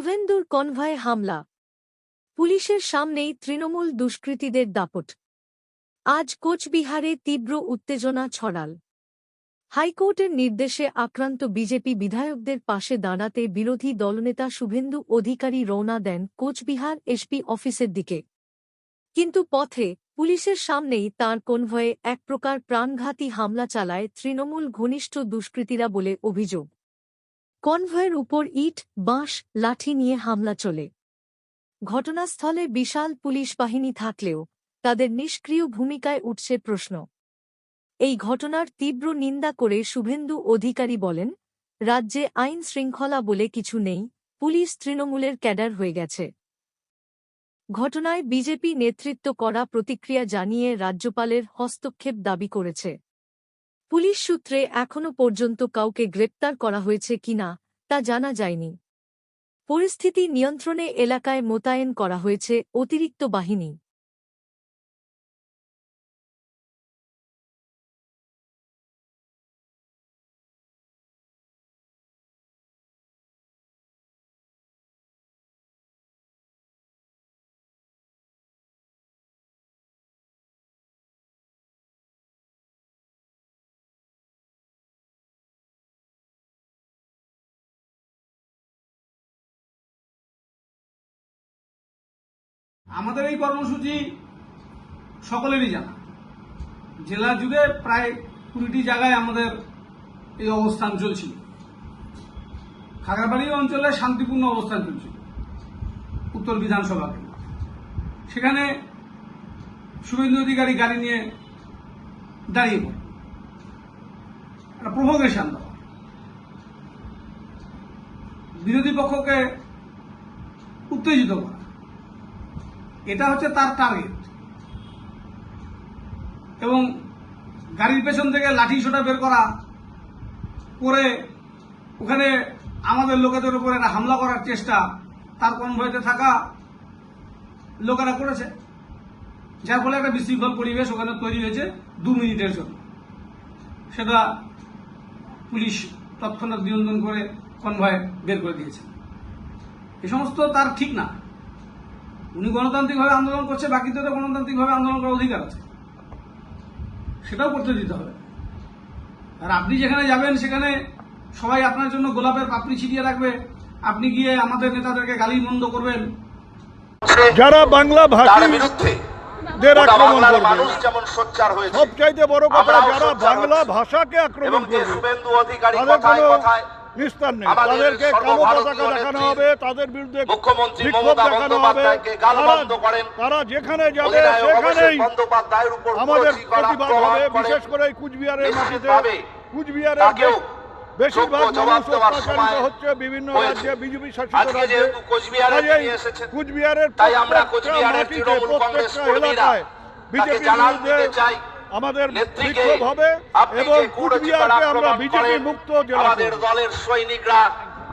শুভেন্দুর কনভয়ে হামলা, পুলিশের সামনেই তৃণমূল দুষ্কৃতীদের দাপট। আজ কোচবিহারে তীব্র উত্তেজনা ছড়াল। হাইকোর্টের নির্দেশে আক্রান্ত বিজেপি বিধায়কদের পাশে দাঁড়াতে বিরোধী দলনেতা শুভেন্দু অধিকারী রওনা দেন কোচবিহার এসপি অফিসের দিকে। কিন্তু পথে পুলিশের সামনেই তাঁর কনভয়ে এক প্রকার প্রাণঘাতী হামলা চালায় তৃণমূল ঘনিষ্ঠ দুষ্কৃতীরা বলে অভিযোগ। কনভয়ের উপর ইট, বাঁশ, লাঠি নিয়ে হামলা চলে। ঘটনাস্থলে বিশাল পুলিশ বাহিনী থাকলেও তাদের নিষ্ক্রিয় ভূমিকায় উঠছে প্রশ্ন। এই ঘটনার তীব্র নিন্দা করে শুভেন্দু অধিকারী বলেন, রাজ্যে আইন শৃঙ্খলা বলে কিছু নেই, পুলিশ তৃণমূলের ক্যাডার হয়ে গেছে। ঘটনায় বিজেপি নেতৃত্ব কড়া প্রতিক্রিয়া জানিয়ে রাজ্যপালের হস্তক্ষেপ দাবি করেছে। পুলিশ সূত্রে এখনও পর্যন্ত কাউকে গ্রেপ্তার করা হয়েছে কিনা তা জানা যায়নি। পরিস্থিতি নিয়ন্ত্রণে এলাকায় মোতায়েন করা হয়েছে অতিরিক্ত বাহিনী। আমাদের এই কর্মসূচি সকলেরই জানা। জেলা জুড়ে প্রায় 20টি জায়গায় আমাদের এই অবস্থান চলছিল। খাগড়াবাড়ি অঞ্চলে শান্তিপূর্ণ অবস্থান চলছিল উত্তর বিধানসভা কেন্দ্র। সেখানে শুভেন্দু অধিকারী গাড়ি নিয়ে দাঁড়িয়ে পড়ে একটা প্রভোকেশন দেওয়া, বিরোধী পক্ষকে উত্তেজিত করা, এটা হচ্ছে তার টার্গেট। এবং গাড়ির পেছন থেকে লাঠি সোটা বের করা করে ওখানে আমাদের লোকেদের উপর একটা হামলা করার চেষ্টা তার কনভয়েতে থাকা লোকেরা করেছে, যার ফলে একটা বিশৃঙ্খল পরিবেশ ওখানে তৈরি হয়েছে 2 মিনিটের জন্য। সেটা পুলিশ তৎক্ষণাৎ নিয়ন্ত্রণ করে কনভয় বের করে দিয়েছে। এই সমস্ত তার ঠিক না। উনি গণতান্ত্রিকভাবে আন্দোলন করছে, বাকিদের তো গণতান্ত্রিকভাবে আন্দোলন করার অধিকার আছে, সেটাও করতে দিতে হবে। আর আপনি যেখানে যাবেন সেখানে সবাই আপনার জন্য গোলাপের পাপড়ি ছিটিয়ে রাখবে, আপনি গিয়ে আমাদের নেতাদেরকে গালিমন্দ করবেন। যারা বাংলা ভাষীর বিরুদ্ধে আক্রমণ করবে, সবচাইতে বড় কথা যারা বাংলা ভাষাকে আক্রমণ করবে তাদের কোনো নিস্তার নেই। তাদেরকে কালো পতাকা দেখানো হবে, তাদের বিরুদ্ধে বিক্ষোভ দেখানো হবে। তারা যেখানে যাবে সেখানেই আমাদের প্রতিবাদ হবে। বিশেষ করে কুচবিহারের মাটিতে, কুচবিহারের বেশিরভাগ মানুষ অত্যাচারিত হচ্ছে বিভিন্ন রাজ্যে, বিজেপি শাসিত রাজ্যে। কুচবিহারের প্রত্যেকটা মাটিতে, প্রত্যেকটা এলাকায় বিজেপির বিরুদ্ধে আমাদের বিক্ষোভ হবে এবং কুচবিহারকে আমরা বিজেপি মুক্ত জেলা। আমাদের দলের সৈনিকরা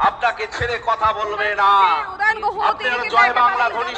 আপনাকে ছেড়ে কথা বলবে না। আপনারা জয় বাংলা ধ্বনি